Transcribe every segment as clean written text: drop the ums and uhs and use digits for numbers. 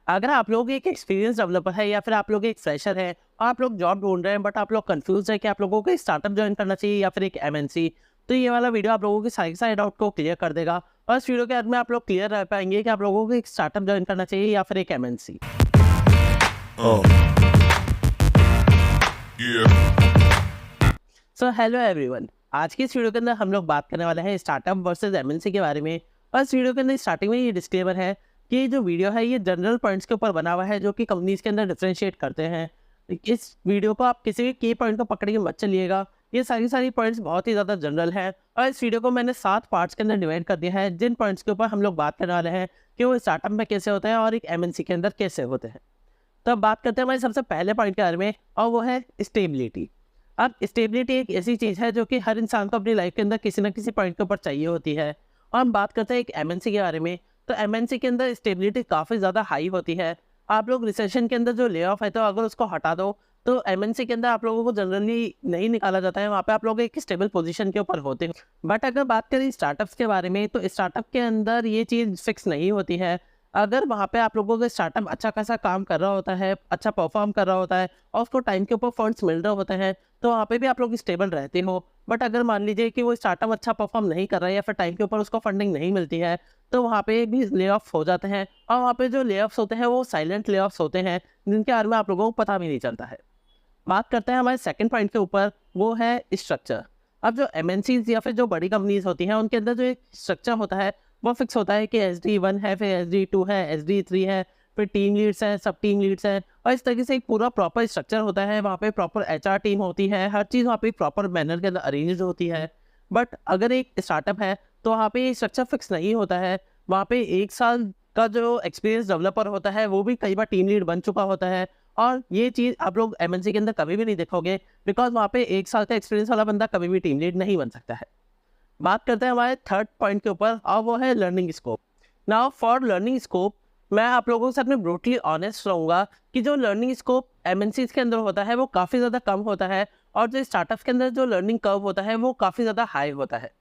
अगर आप लोग एक एक्सपीरियंस डेवलपर है या फिर आप लोग एक फ्रेशर है और आप लोग जॉब ढूंढ रहे हैं बट आप लोग कंफ्यूज है कि आप लोगों को एक स्टार्टअप ज्वाइन करना चाहिए या फिर एक एमएनसी, तो ये वाला वीडियो आप लोगों के सारे डाउट को क्लियर कर देगा। और इस वीडियो के अंत में आप लोग क्लियर रह पाएंगे कि आप लोगों को एक स्टार्टअप ज्वाइन करना चाहिए या फिर एक एमएनसी। सो हेलो एवरीवन, आज की इस वीडियो के अंदर हम लोग बात करने वाले हैं स्टार्टअप वर्सेस एमएनसी के बारे में। और इस वीडियो के अंदर स्टार्टिंग में ये डिस्क्लेमर है कि ये जो वीडियो है ये जनरल पॉइंट्स के ऊपर बना हुआ है जो कि कंपनीज के अंदर डिफरेंशिएट करते हैं। इस वीडियो को आप किसी भी की पॉइंट को पकड़ के मत चलिएगा, ये सारी पॉइंट्स बहुत ही ज़्यादा जनरल है। और इस वीडियो को मैंने 7 पार्ट्स के अंदर डिवाइड कर दिया है जिन पॉइंट्स के ऊपर हम लोग बात करने वाले हैं कि वो स्टार्टअप में कैसे होते हैं और एक एमएनसी के अंदर कैसे होते हैं। तो अब बात करते हैं हमारे सबसे पहले पॉइंट के बारे में, और वो है स्टेबिलिटी। अब स्टेबिलिटी एक ऐसी चीज़ है जो कि हर इंसान को अपनी लाइफ के अंदर किसी ना किसी पॉइंट के ऊपर चाहिए होती है। और हम बात करते हैं एक एमएनसी के बारे में, तो एमएनसी के अंदर स्टेबिलिटी काफ़ी ज़्यादा हाई होती है। आप लोग रिसेशन के अंदर जो ले ऑफ है तो अगर उसको हटा दो तो एमएनसी के अंदर आप लोगों को जनरली नहीं निकाला जाता है, वहाँ पे आप लोग एक स्टेबल पोजीशन के ऊपर होते हो। बट अगर बात करें स्टार्टअप्स के बारे में, तो स्टार्टअप के अंदर ये चीज़ फिक्स नहीं होती है। अगर वहाँ पे आप लोगों का स्टार्टअप अच्छा खासा काम कर रहा होता है, अच्छा परफॉर्म कर रहा होता है और उसको टाइम के ऊपर फंड्स मिल रहे होते हैं, तो वहाँ पे भी आप लोग स्टेबल रहते हो। बट अगर मान लीजिए कि वो स्टार्टअप अच्छा परफॉर्म नहीं कर रहा है या फिर टाइम के ऊपर उसको फंडिंग नहीं मिलती है, तो वहाँ पे भी ले ऑफ हो जाते हैं। और वहाँ पे जो ले ऑफ्स होते हैं वो साइलेंट ले ऑफ्स होते हैं जिनके बारे में आप लोगों को पता भी नहीं चलता है। बात करते हैं हमारे सेकंड पॉइंट के ऊपर, वो है स्ट्रक्चर। अब जो एमएनसीज या फिर जो बड़ी कंपनीज होती हैं उनके अंदर जो एक स्ट्रक्चर होता है वो फिक्स होता है कि SD1 है, फिर SD2 है, SD3 है, फिर टीम लीड्स हैं, सब टीम लीड्स हैं, और इस तरीके से एक पूरा प्रॉपर स्ट्रक्चर होता है। वहाँ पे प्रॉपर HR टीम होती है, हर चीज़ वहाँ पे प्रॉपर मैनर के अंदर अरेंज होती है। बट अगर एक स्टार्टअप है तो वहाँ पे स्ट्रक्चर फिक्स नहीं होता है। वहाँ पे 1 साल का जो एक्सपीरियंस डेवलपर होता है वो भी कई बार टीम लीड बन चुका होता है, और ये चीज़ आप लोग एमएनसी के अंदर कभी भी नहीं देखोगे, बिकॉज वहाँ पे 1 साल का एक्सपीरियंस वाला बंदा कभी भी टीम लीड नहीं बन सकता है। बात करते हैं हमारे थर्ड पॉइंट के ऊपर, और वो है learning scope. Now for learning scope, मैं आप लोगों के साथ में ब्रूटली ऑनेस्ट रहूँगा कि जो लर्निंग स्कोप एमएनसीज के अंदर होता है वो काफ़ी ज़्यादा कम होता है, और जो स्टार्टअप्स के अंदर जो लर्निंग कर्व होता है वो काफ़ी ज़्यादा हाई होता है।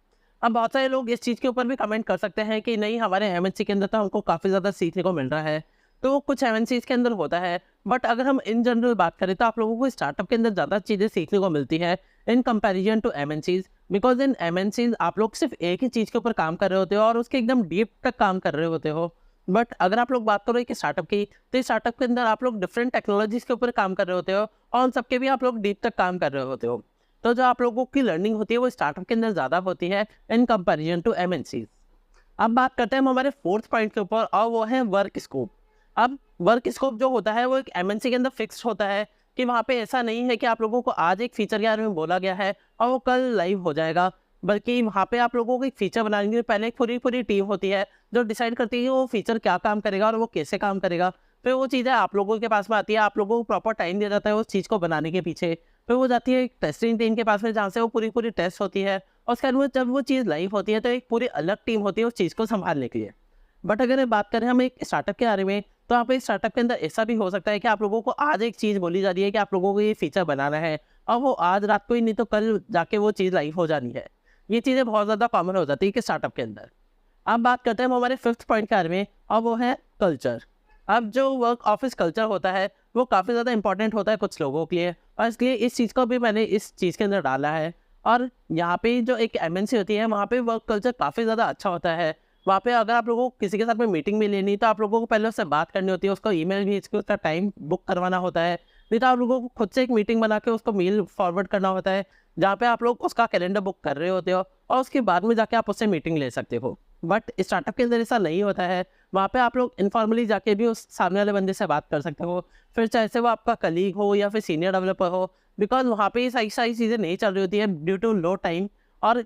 अब बहुत सारे लोग इस चीज़ के ऊपर भी कमेंट कर सकते हैं कि नहीं, हमारे एमएनसी के अंदर तो हमको काफ़ी ज़्यादा सीखने को मिल रहा है, तो कुछ एमएनसीज के अंदर होता है। बट अगर हम इन जनरल बात करें तो आप लोगों को स्टार्टअप के अंदर ज़्यादा चीज़ें सीखने को मिलती है in comparison to MNCs, because in MNCs आप लोग सिर्फ एक ही चीज़ के ऊपर काम कर रहे होते हो और उसके एकदम डीप तक काम कर रहे होते हो। बट अगर आप लोग बात करो एक स्टार्टअप की, तो स्टार्टअप के अंदर आप लोग डिफरेंट टेक्नोलॉजीज के ऊपर काम कर रहे होते हो और उन सबके भी आप लोग डीप तक काम कर रहे होते हो। तो जो आप लोगों की लर्निंग होती है वो स्टार्टअप के अंदर ज़्यादा होती है इन कंपैरिजन टू एमएनसीज। अब बात करते हैं हम हमारे फोर्थ पॉइंट के ऊपर, और वो है वर्क स्कोप। अब वर्क स्कोप जो होता है वो एक एमएनसी के अंदर फिक्स्ड होता है कि वहाँ पे ऐसा नहीं है कि आप लोगों को आज एक फीचर के बारे में बोला गया है और वो कल लाइव हो जाएगा, बल्कि वहाँ पे आप लोगों को एक फीचर बनाने के लिए पहले एक पूरी टीम होती है जो डिसाइड करती है कि वो फीचर क्या काम करेगा और वो कैसे काम करेगा। फिर वो चीज़ें आप लोगों के पास में आती है, आप लोगों को प्रॉपर टाइम दिया जाता है उस चीज़ को बनाने के पीछे। फिर वो जाती है एक टेस्टिंग टीम के पास में जहाँ से वो पूरी टेस्ट होती है, और उसके बाद जब वो चीज़ लाइव होती है तो एक पूरी अलग टीम होती है उस चीज़ को संभालने के लिए। बट अगर बात करें हम एक स्टार्टअप के बारे में, तो आप इस स्टार्टअप के अंदर ऐसा भी हो सकता है कि आप लोगों को आज एक चीज़ बोली जा रही है कि आप लोगों को ये फीचर बनाना है, और वो आज रात को ही नहीं तो कल जाके वो चीज़ लाइव हो जानी है। ये चीज़ें बहुत ज़्यादा कॉमन हो जाती है कि स्टार्टअप के अंदर। अब बात करते हैं हम हमारे फिफ्थ पॉइंट के बारे में, और वो है कल्चर। अब जो वर्क ऑफिस कल्चर होता है वो काफ़ी ज़्यादा इंपॉर्टेंट होता है कुछ लोगों के लिए, और इसलिए इस चीज़ को भी मैंने इस चीज़ के अंदर डाला है। और यहाँ पे जो एक एमएनसी होती है वहाँ पे वर्क कल्चर काफ़ी ज़्यादा अच्छा होता है। वहाँ पे अगर आप लोगों को किसी के साथ में मीटिंग भी लेनी, तो आप लोगों को पहले उससे बात करनी होती है, उसको ईमेल भेज के उसका टाइम बुक करवाना होता है, नहीं तो आप लोगों को खुद से एक मीटिंग बना के उसको मेल फॉरवर्ड करना होता है जहाँ पे आप लोग उसका कैलेंडर बुक कर रहे होते हो, और उसके बाद में जाके आप उससे मीटिंग ले सकते हो। बट स्टार्टअप के अंदर ऐसा नहीं होता है, वहाँ पे आप लोग इनफॉर्मली जाके भी उस सामने वाले बंदे से बात कर सकते हो, फिर चाहे से वो आपका कलीग हो या फिर सीनियर डेवलपर हो, बिकॉज वहाँ पे ये सारी चीज़ें नहीं चल रही होती है ड्यू टू लो टाइम, और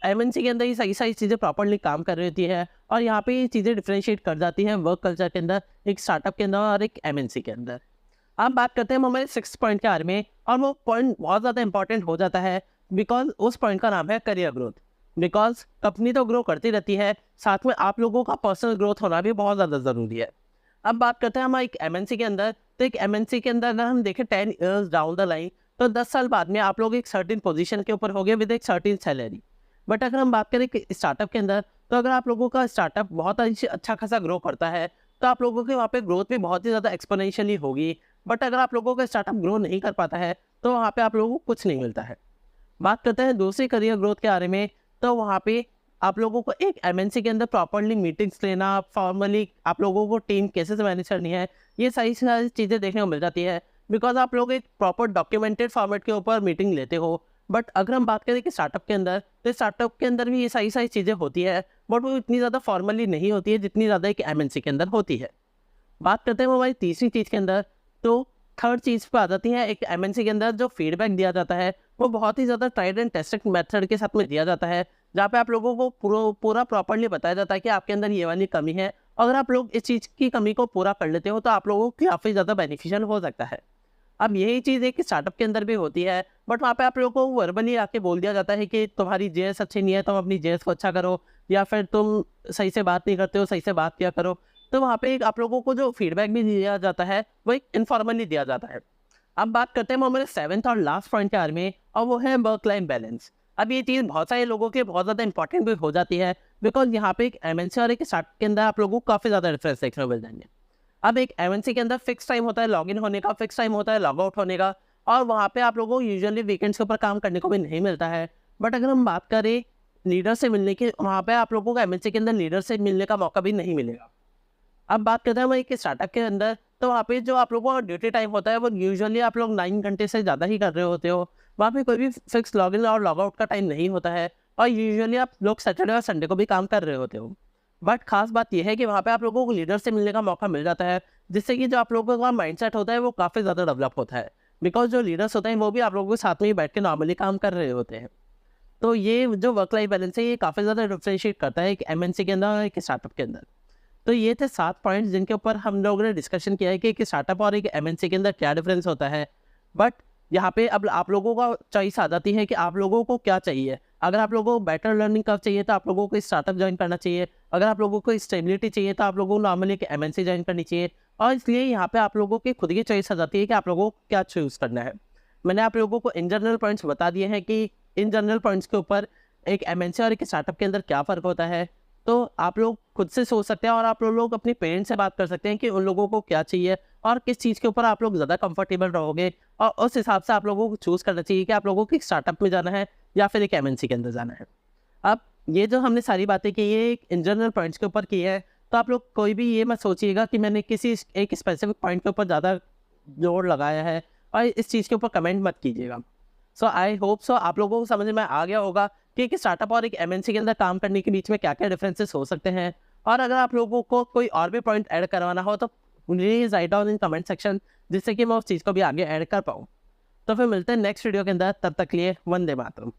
एमएनसी के अंदर ये सारी चीज़ें प्रॉपरली काम कर रही होती है, और यहाँ पे ये चीज़ें डिफ्रेंशिएट कर जाती हैं वर्क कल्चर के अंदर एक स्टार्टअप के अंदर और एक एमएनसी के अंदर। अब बात करते हैं हम हमारे सिक्स पॉइंट के बारे में, और वो पॉइंट बहुत ज़्यादा इंपॉर्टेंट हो जाता है बिकॉज उस पॉइंट का नाम है करियर ग्रोथ। बिकॉज कंपनी तो ग्रो करती रहती है, साथ में आप लोगों का पर्सनल ग्रोथ होना भी बहुत ज़्यादा ज़रूरी है। अब बात करते हैं हम एक एमएनसी के अंदर, तो एक एमएनसी के अंदर अगर हम देखें 10 ईयर्स डाउन द लाइन, तो 10 साल बाद में आप लोग एक सर्टेन पोजीशन के ऊपर हो गए विद एक सर्टेन सैलरी। बट अगर हम बात करें कि स्टार्टअप के अंदर, तो अगर आप लोगों का स्टार्टअप बहुत अच्छा खासा ग्रो करता है, तो आप लोगों के वहाँ पे ग्रोथ भी बहुत ही ज़्यादा एक्सपोनेंशियली होगी। बट अगर आप लोगों का स्टार्टअप ग्रो नहीं कर पाता है तो वहाँ पे आप लोगों को कुछ नहीं मिलता है। बात करते हैं दूसरी करियर ग्रोथ के बारे में, तो वहाँ पे आप लोगों को एक एमएनसी के अंदर प्रॉपर्ली मीटिंग्स लेना, फॉर्मली आप लोगों को टीम कैसे से मैनेज करनी है, ये सारी सारी चीज़ें देखने को मिल जाती है। बिकॉज आप लोग एक प्रॉपर डॉक्यूमेंटेड फॉर्मेट के ऊपर मीटिंग लेते हो। बट अगर हम बात करें कि स्टार्टअप के अंदर, तो स्टार्टअप के अंदर भी ये सारी सारी चीज़ें होती है, बट वो इतनी ज़्यादा फॉर्मली नहीं होती है जितनी ज़्यादा एक एमएनसी के अंदर होती है। बात करते हैं हमारी तीसरी चीज़ के अंदर, तो थर्ड चीज़ पे आ जाती है। एक एमएनसी के अंदर जो फीडबैक दिया जाता है वो बहुत ही ज़्यादा ट्राइड एंड टेस्टेड मेथड के साथ में दिया जाता है, जहाँ पे आप लोगों को पूरा प्रॉपर्ली बताया जाता है कि आपके अंदर ये वाली कमी है। अगर आप लोग इस चीज़ की कमी को पूरा कर लेते हो तो आप लोगों को काफ़ी ज़्यादा बेनिफिशियल हो सकता है। अब यही चीज़ एक स्टार्टअप के अंदर भी होती है, बट वहाँ पे आप लोगों को वर्बली आके बोल दिया जाता है कि तुम्हारी जेएस अच्छी नहीं है, तुम अपनी जेएस को अच्छा करो, या फिर तुम सही से बात नहीं करते हो, सही से बात किया करो। तो वहाँ पे एक आप लोगों को जो फीडबैक भी दिया जाता है वो एक इनफॉर्मली दिया जाता है। अब बात करते हैं हमारे सेवंथ और लास्ट पॉइंट के बारे में, और वो है वर्क लाइफ बैलेंस। अब ये चीज़ बहुत सारे लोगों के बहुत ज़्यादा इंपॉर्टेंट भी हो जाती है, बिकॉज यहाँ पे एक एमएनसी और एक स्टार्टअप के अंदर आप लोगों को काफ़ी ज़्यादा डिफरेंस देखने को मिल जाएंगे। अब एक एमएनसी के अंदर फिक्स टाइम होता है लॉग इन होने का, फिक्स टाइम होता है लॉग आउट होने का, और वहाँ पे आप लोगों को यूजुअली वीकेंड्स के ऊपर काम करने को भी नहीं मिलता है। बट अगर हम बात करें लीडर से मिलने की, वहाँ पे आप लोगों को एमएनसी के अंदर लीडर से मिलने का मौका भी नहीं मिलेगा। अब बात करते हैं हम एक स्टार्टअप के अंदर, तो वहाँ पे जो आप लोगों का ड्यूटी टाइम होता है वो यूजुअली आप लोग 9 घंटे से ज़्यादा ही कर रहे होते हो। वहाँ पे कोई भी फिक्स लॉगिन और लॉग आउट का टाइम नहीं होता है, और यूजुअली आप लोग सैटरडे और संडे को भी काम कर रहे होते हो। बट खास बात यह है कि वहाँ पे आप लोगों को लीडर से मिलने का मौका मिल जाता है, जिससे कि जो आप लोगों का माइंडसेट होता है वो काफ़ी ज़्यादा डेवलप होता है। बिकॉज जो लीडर्स होते हैं वो भी आप लोगों के साथ में ही बैठ के नॉर्मली काम कर रहे होते हैं। तो ये जो वर्क लाइफ बैलेंस है ये काफ़ी ज़्यादा डिफरेंशिएट करता है एक एमएनसी के अंदर और एक स्टार्टअप के अंदर। तो ये थे 7 पॉइंट्स जिनके ऊपर हम लोगों ने डिस्कशन किया है कि एक स्टार्टअप और एक एमएनसी के अंदर क्या डिफरेंस होता है। बट यहाँ पे अब आप लोगों का चॉइस आ जाती है कि आप लोगों को क्या चाहिए। अगर आप लोगों को बेटर लर्निंग कर्व चाहिए तो आप लोगों को स्टार्टअप ज्वाइन करना चाहिए। अगर आप लोगों को स्टेबिलिटी चाहिए तो आप लोगों को नॉर्मली एक एमएनसी ज्वाइन करनी चाहिए। और इसलिए यहाँ पे आप लोगों की खुद की चॉइस आ जाती है कि आप लोगों को क्या चूज़ करना है। मैंने आप लोगों को इन जनरल पॉइंट्स बता दिए हैं कि इन जनरल पॉइंट्स के ऊपर एक एमएनसी और एक स्टार्टअप के अंदर क्या फ़र्क होता है। तो आप लोग खुद से सोच सकते हैं और आप लोग अपने पेरेंट्स से बात कर सकते हैं कि उन लोगों को क्या चाहिए और किस चीज़ के ऊपर आप लोग ज़्यादा कंफर्टेबल रहोगे, और उस हिसाब से आप लोगों को चूज़ करना चाहिए कि आप लोगों को एक स्टार्टअप में जाना है या फिर एक एमएनसी के अंदर जाना है। अब ये जो हमने सारी बातें की ये एक इन जनरल पॉइंट्स के ऊपर की है, तो आप लोग कोई भी ये मत सोचिएगा कि मैंने किसी एक स्पेसिफिक पॉइंट के ऊपर ज़्यादा जोर लगाया है, और इस चीज़ के ऊपर कमेंट मत कीजिएगा। सो आई होप सो आप लोगों को समझ में आ गया होगा कि एक स्टार्टअप और एक एमएनसी के अंदर काम करने के बीच में क्या-क्या डिफरेंसेस हो सकते हैं। और अगर आप लोगों को कोई और भी पॉइंट ऐड करवाना हो तो please write down in comment section, जिससे कि मैं उस चीज़ को भी आगे ऐड कर पाऊँ। तो फिर मिलते हैं नेक्स्ट वीडियो के अंदर, तब तक के लिए वंदे मातरम।